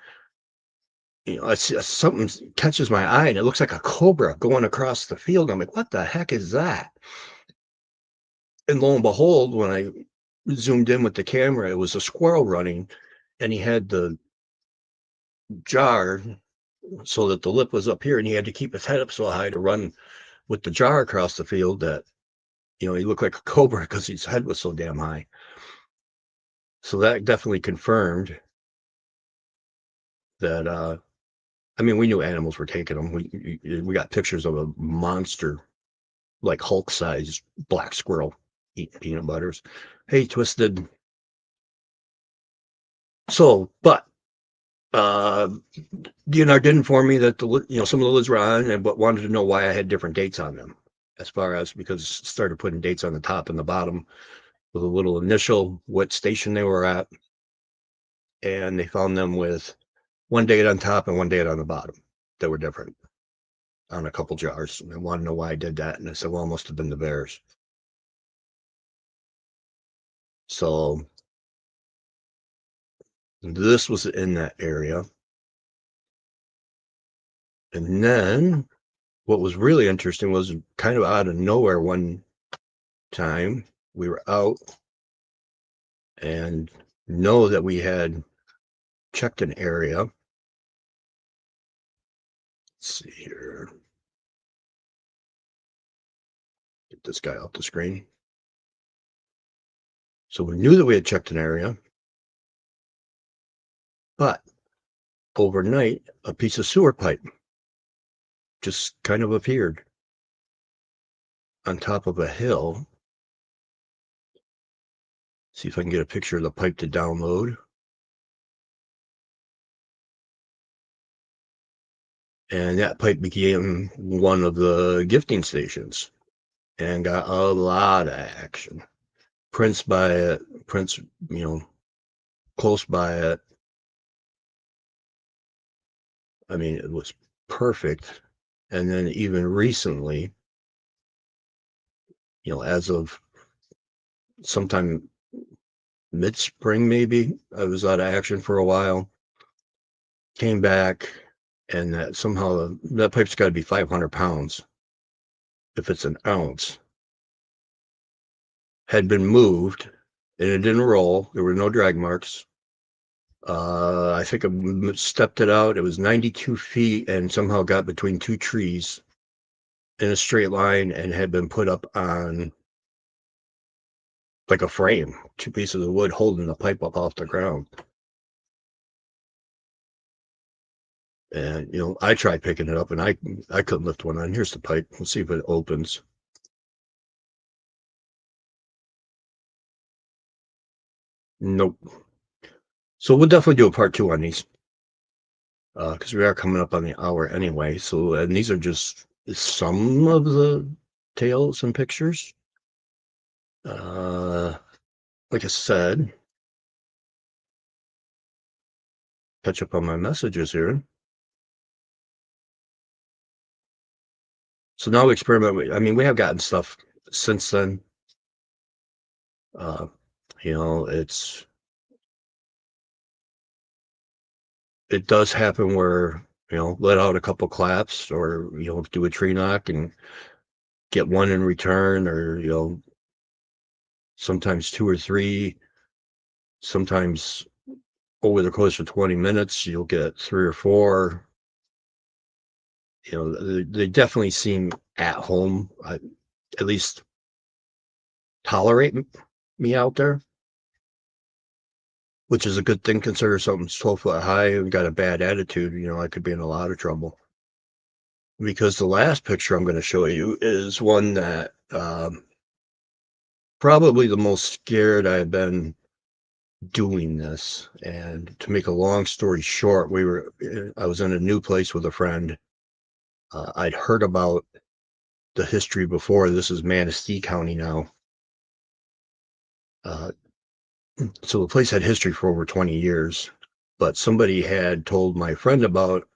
something catches my eye, and it looks like a cobra going across the field. I'm like, what the heck is that? And lo and behold, when I zoomed in with the camera, it was a squirrel running, and he had the jar so that the lip was up here, and he had to keep his head up so high to run with the jar across the field that, he looked like a cobra because his head was so damn high. So that definitely confirmed that, I mean, we knew animals were taking them. We got pictures of a monster, like Hulk-sized black squirrel eating peanut butters. Hey, Twisted. So, but DNR did inform me that some of the lids were on, but wanted to know why I had different dates on them, as far as because started putting dates on the top and the bottom with a little initial, what station they were at, and they found them with one date on top and one date on the bottom that were different on a couple jars. And I wanted to know why I did that, and I said, well, it must have been the bears. So this was in that area. And then what was really interesting was kind of out of nowhere one time we were out and know that we had checked an area. Let's see here. Get this guy off the screen. So we knew that we had checked an area, but overnight, a piece of sewer pipe just kind of appeared on top of a hill. See if I can get a picture of the pipe to download. And that pipe became one of the gifting stations and got a lot of action. Prints by it, prints, close by it. I mean, it was perfect. And then even recently, as of sometime mid-spring, maybe, I was out of action for a while, came back, and that somehow that pipe's got to be 500 pounds if it's an ounce. Had been moved, and it didn't roll. There were no drag marks. I think I stepped it out. It was 92 feet and somehow got between two trees in a straight line and had been put up on like a frame, two pieces of wood holding the pipe up off the ground. And, I tried picking it up and I couldn't lift one on. Here's the pipe. Let's see if it opens. Nope. So we'll definitely do a part 2 on these. Because we are coming up on the hour anyway. So, and these are just some of the tales and pictures. Like I said, catch up on my messages here. So now we experiment. I mean, we have gotten stuff since then. It does happen where, let out a couple claps or, do a tree knock and get one in return, or, sometimes 2 or 3, sometimes over the course of 20 minutes, you'll get 3 or 4. They definitely seem at home, at least tolerate me out there, which is a good thing. Consider something's 12 foot high and got a bad attitude, I could be in a lot of trouble. Because the last picture I'm going to show you is one that probably the most scared I've been doing this. And to make a long story short, I was in a new place with a friend. I'd heard about the history before. This is Manistee County now. So the place had history for over 20 years, but somebody had told my friend about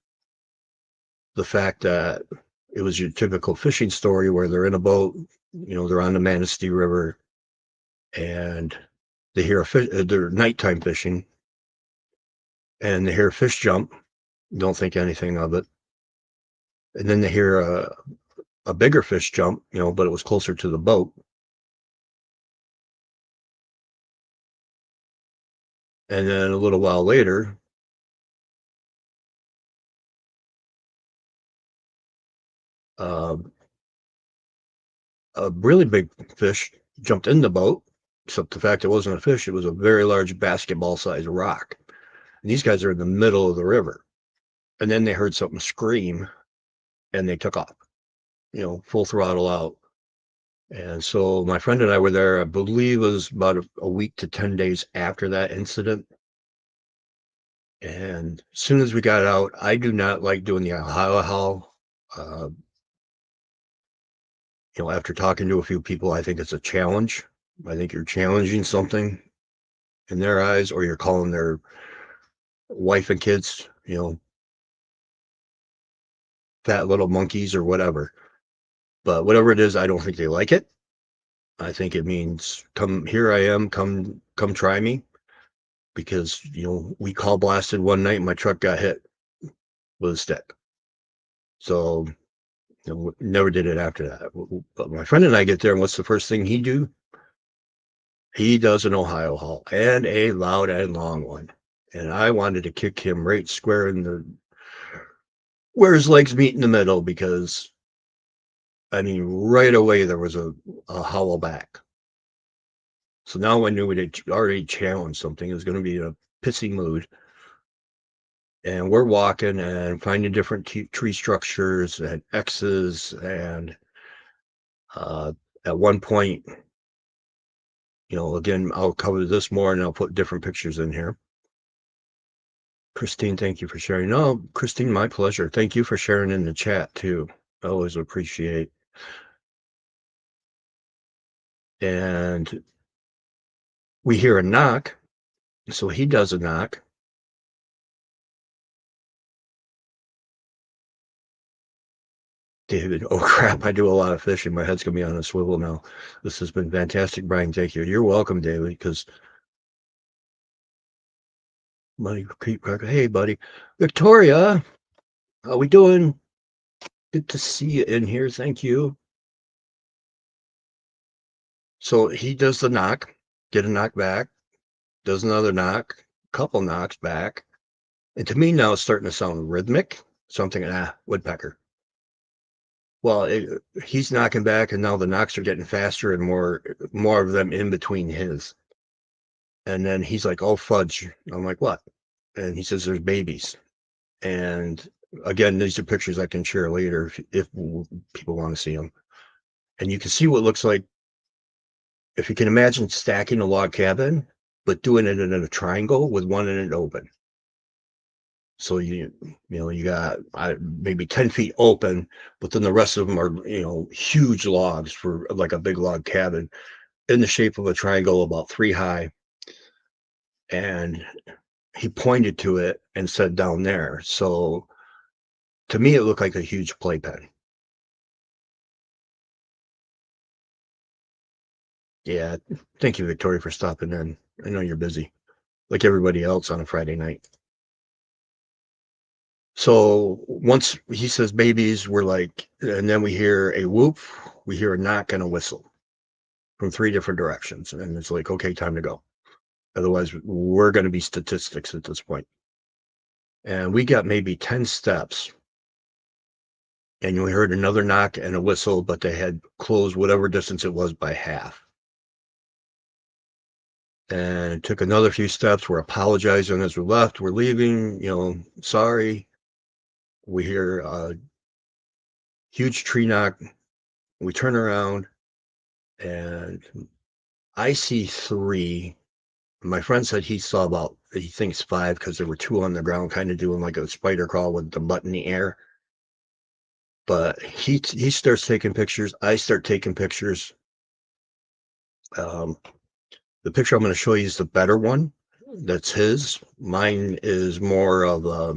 the fact that it was your typical fishing story where they're in a boat, they're on the Manistee River, and they hear a fish, they're nighttime fishing, and they hear a fish jump, don't think anything of it. And then they hear a bigger fish jump, but it was closer to the boat. And then a little while later, uh, a really big fish jumped in the boat, except the fact it wasn't a fish, it was a very large basketball-sized rock. And these guys are in the middle of the river. And then they heard something scream, and they took off, full throttle out. And so my friend and I were there, I believe it was about a week to 10 days after that incident. And as soon as we got out, I do not like doing the howl. Uh, after talking to a few people, I think it's a challenge. I think you're challenging something in their eyes, or you're calling their wife and kids, fat little monkeys or whatever. But whatever it is, I don't think they like it. I think it means, come, here I am, come try me. Because, we call blasted one night and my truck got hit with a stick. So, never did it after that. But my friend and I get there, and what's the first thing he do? He does an Ohio haul, and a loud and long one. And I wanted to kick him right square in the where his legs meet in the middle, because I mean, right away there was a howl back. So now I knew we'd already challenged something. It was going to be in a pissy mood. And we're walking and finding different tree structures and X's. And at one point, again, I'll cover this more and I'll put different pictures in here. Christine, thank you for sharing. No, Christine, my pleasure. Thank you for sharing in the chat too. I always appreciate. And we hear a knock. So he does a knock. David, oh crap, I do a lot of fishing. My head's going to be on a swivel now. This has been fantastic, Brian. Thank you. You're welcome, David, because hey, buddy. Victoria, how we doing? Good to see you in here. Thank you. So he does the knock, get a knock back, does another knock, couple knocks back. And to me now it's starting to sound rhythmic. Something, woodpecker. Well, he's knocking back, and now the knocks are getting faster and more of them in between his. And then he's like, "Oh fudge!" I'm like, "What?" And he says, "There's babies." And again, these are pictures I can share later if people want to see them. And you can see what looks like, if you can imagine stacking a log cabin, but doing it in a triangle with one end open. So you got maybe 10 feet open, but then the rest of them are, huge logs for like a big log cabin in the shape of a triangle about 3 high. And he pointed to it and said, "Down there." So to me, it looked like a huge playpen. Yeah. Thank you, Victoria, for stopping in. I know you're busy, like everybody else on a Friday night. So once he says babies, we're like, and then we hear a whoop, we hear a knock and a whistle from 3 different directions. And it's like, okay, time to go. Otherwise, we're going to be statistics at this point. And we got maybe 10 steps. And we heard another knock and a whistle, but they had closed whatever distance it was by half. And it took another few steps. We're apologizing as we left. We're leaving, sorry. We hear a huge tree knock. We turn around, and I see 3. My friend said he saw he thinks 5, because there were 2 on the ground, kind of doing like a spider crawl with the butt in the air. But he starts taking pictures. I start taking pictures. The picture I'm going to show you is the better one. That's his. Mine is more of a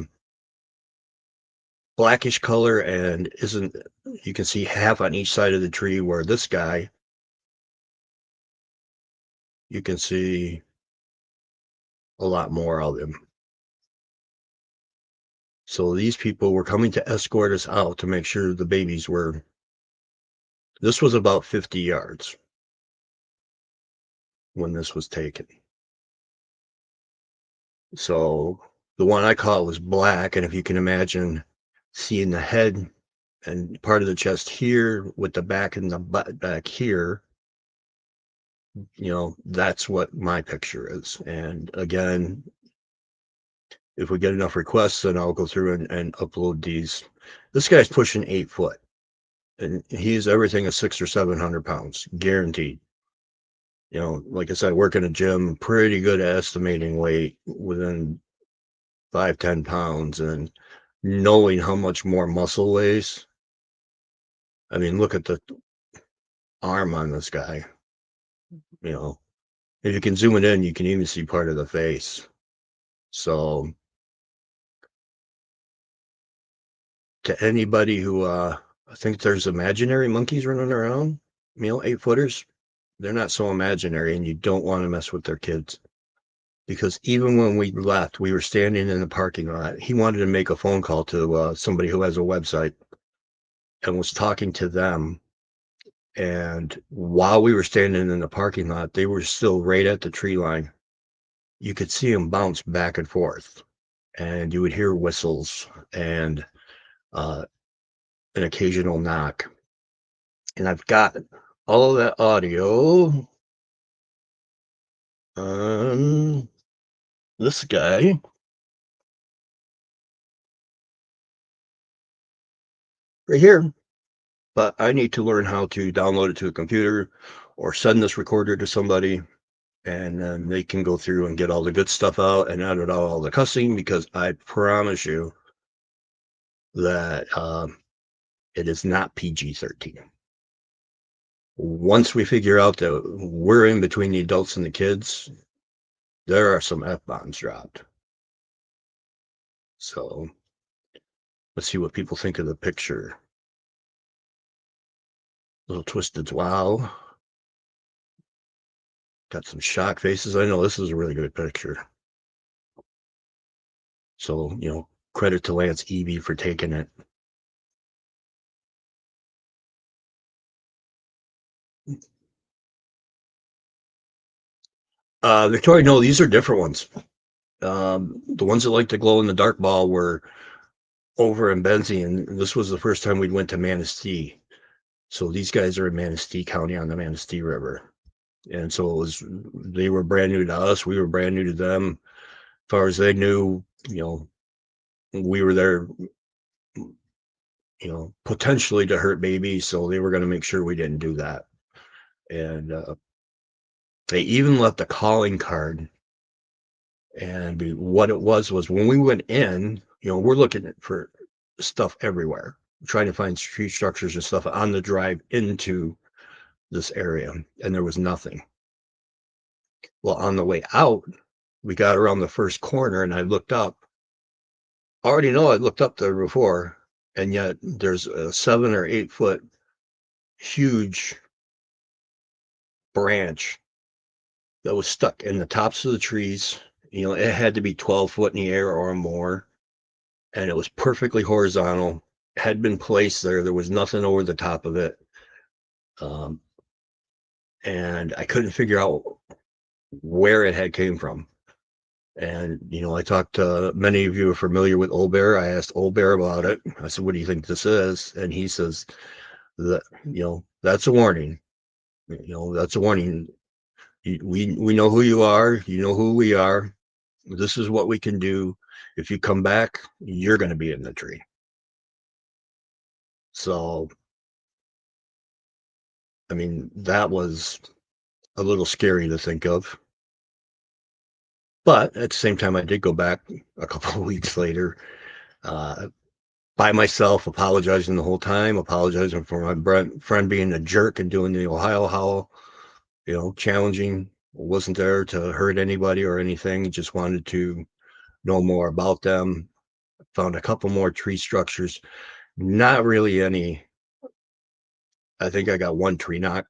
blackish color and isn't. You can see half on each side of the tree, where this guy, you can see a lot more of him. So these people were coming to escort us out to make sure the babies were. This was about 50 yards when this was taken. So the one I caught was black, and if you can imagine seeing the head and part of the chest here with the back and the butt back here, that's what my picture is. And again, if we get enough requests, then I'll go through and upload these. This guy's pushing 8 foot, and he's everything is 600 or 700 pounds, guaranteed. Like I said, I work in a gym, pretty good at estimating weight within 5-10 pounds, and knowing how much more muscle weighs. I mean, look at the arm on this guy. If you can zoom it in, you can even see part of the face. So to anybody who I think there's imaginary monkeys running around, 8-footers, they're not so imaginary, and you don't want to mess with their kids. Because even when we left, we were standing in the parking lot. He wanted to make a phone call to somebody who has a website and was talking to them. And while we were standing in the parking lot, they were still right at the tree line. You could see them bounce back and forth, and you would hear whistles and an occasional knock. And I've got all of that audio on this guy right here. But I need to learn how to download it to a computer or send this recorder to somebody, and then they can go through and get all the good stuff out and edit out all the cussing, because I promise you that it is not PG-13. Once we figure out that we're in between the adults and the kids, there are some F-bombs dropped. So let's see what people think of the picture. Little twisted wow. Got some shock faces. I know this is a really good picture. So, credit to Lance Eby for taking it. Victoria, no, these are different ones. The ones that like to glow in the dark ball were over in Benzie, and this was the first time we went to Manistee. So these guys are in Manistee County on the Manistee River. And so they were brand new to us. We were brand new to them. As far as they knew, we were there, potentially to hurt babies. So they were going to make sure we didn't do that. And they even left a calling card. And what it was when we went in, we're looking for stuff everywhere, trying to find tree structures and stuff on the drive into this area, and there was nothing. Well, on the way out, we got around the first corner, and I looked up. I already know I looked up there before, and yet there's a 7 or 8 foot huge branch that was stuck in the tops of the trees. It had to be 12 foot in the air or more, and it was perfectly horizontal, had been placed there. There was nothing over the top of it. And I couldn't figure out where it had came from. And, I talked to many of you are familiar with Old Bear. I asked Old Bear about it. I said, what do you think this is? And he says that, that's a warning. That's a warning. We know who you are. You know who we are. This is what we can do. If you come back, you're going to be in the tree. So, I mean, that was a little scary to think of. But at the same time, I did go back a couple of weeks later, by myself, apologizing the whole time, apologizing for my friend being a jerk and doing the Ohio howl, challenging. Wasn't there to hurt anybody or anything. Just wanted to know more about them. Found a couple more tree structures. Not really any. I think I got one tree knock,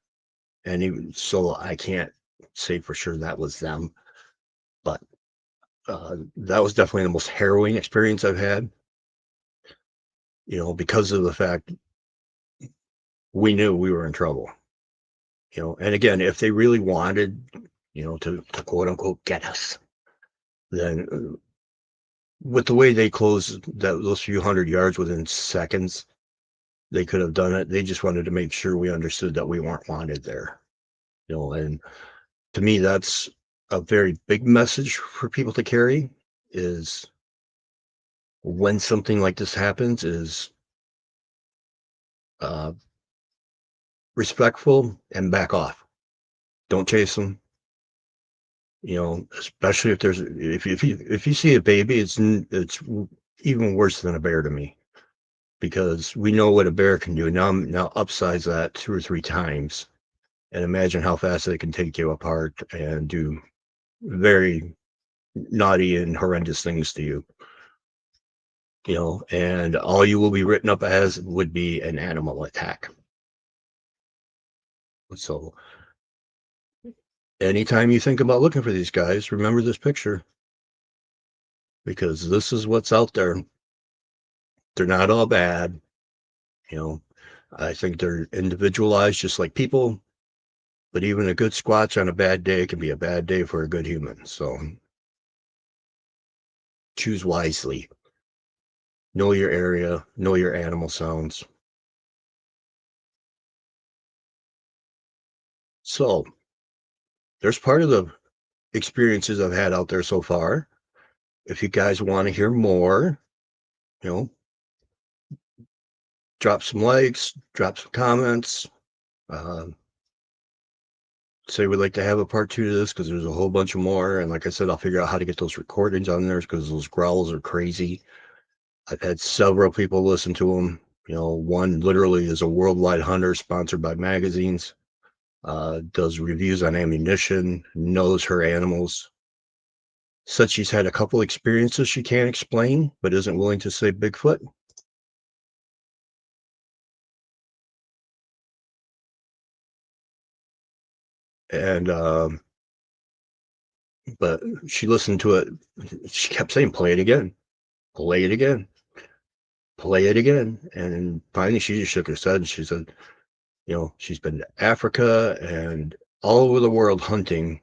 and even so, I can't say for sure that was them. But that was definitely the most harrowing experience I've had. Because of the fact we knew we were in trouble. And again, if they really wanted, to quote unquote get us, then with the way they closed those few hundred yards within seconds, they could have done it. They just wanted to make sure we understood that we weren't wanted there. And to me, that's a very big message for people to carry, is when something like this happens, is respectful and back off. Don't chase them. Especially if you see a baby, it's even worse than a bear to me, because we know what a bear can do. Now upsize that 2 or 3 times, and imagine how fast they can take you apart and do very naughty and horrendous things to you. And all you will be written up as would be an animal attack. So anytime you think about looking for these guys, remember this picture, because this is what's out there. They're not all bad. I think they're individualized just like people, but even a good Squatch on a bad day can be a bad day for a good human. So choose wisely. Know your area, know your animal sounds. So there's part of the experiences I've had out there so far. If you guys want to hear more, drop some likes, drop some comments, say we'd like to have a part 2 to this, because there's a whole bunch of more. And like I said, I'll figure out how to get those recordings on there, because those growls are crazy. I've had several people listen to them. One literally is a worldwide hunter, sponsored by magazines, does reviews on ammunition, knows her animals. Said she's had a couple experiences she can't explain, but isn't willing to say Bigfoot. And but she listened to it. She kept saying, play it again, play it again, play it again. And finally she just shook her head and she said, she's been to Africa and all over the world hunting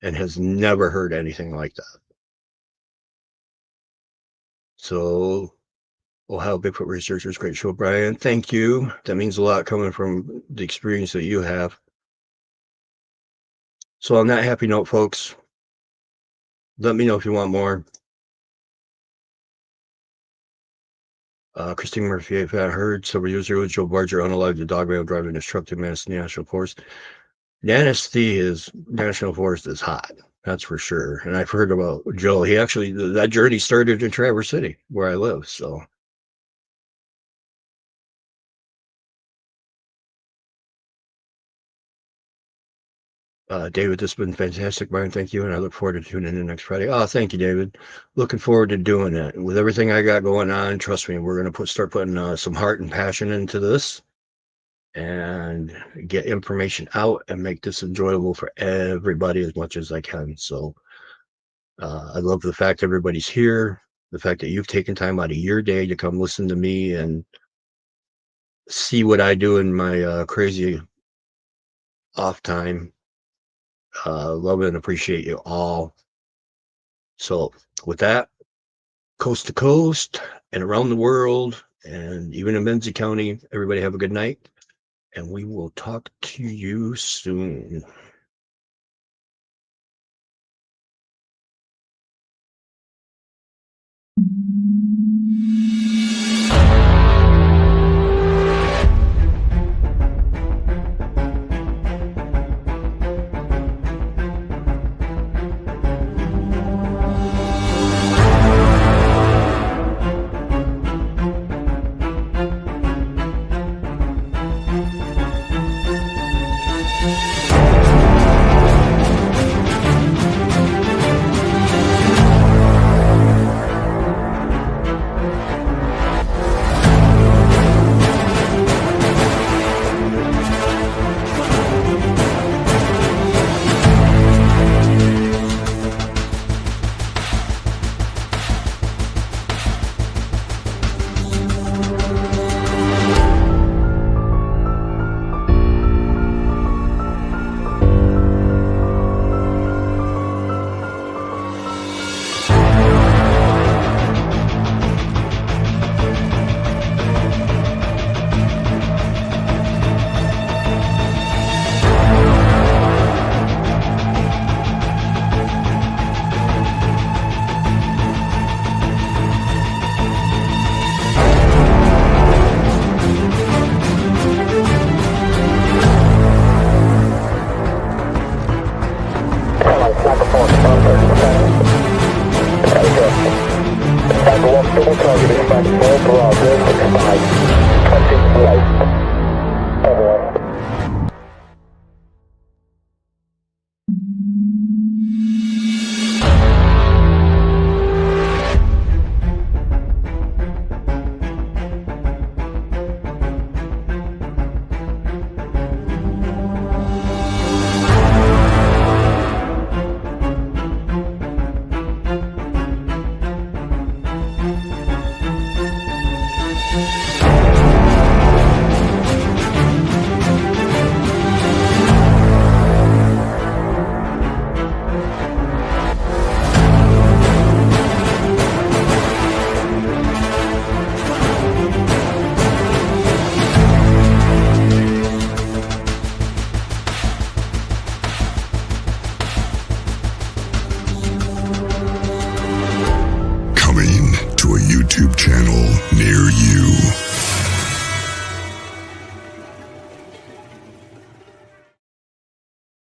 and has never heard anything like that. So, Ohio Bigfoot Researchers, great show, Brian. Thank you. That means a lot coming from the experience that you have. So on that happy note, folks, let me know if you want more. Christine Murphy, if I heard several years ago, Joe Barger unalived the Dogman driving his truck to Manistee National Forest. Manistee National Forest is hot, that's for sure. And I've heard about Joe. He actually, that journey started in Traverse City, where I live. So David, this has been fantastic, Brian. Thank you. And I look forward to tuning in next Friday. Oh, thank you, David. Looking forward to doing it. With everything I got going on, trust me, we're going to start putting some heart and passion into this and get information out and make this enjoyable for everybody as much as I can. So I love the fact everybody's here, the fact that you've taken time out of your day to come listen to me and see what I do in my crazy off time. Love and appreciate you all. So with that, coast to coast and around the world and even in Benzie County, everybody have a good night, and we will talk to you soon. near you.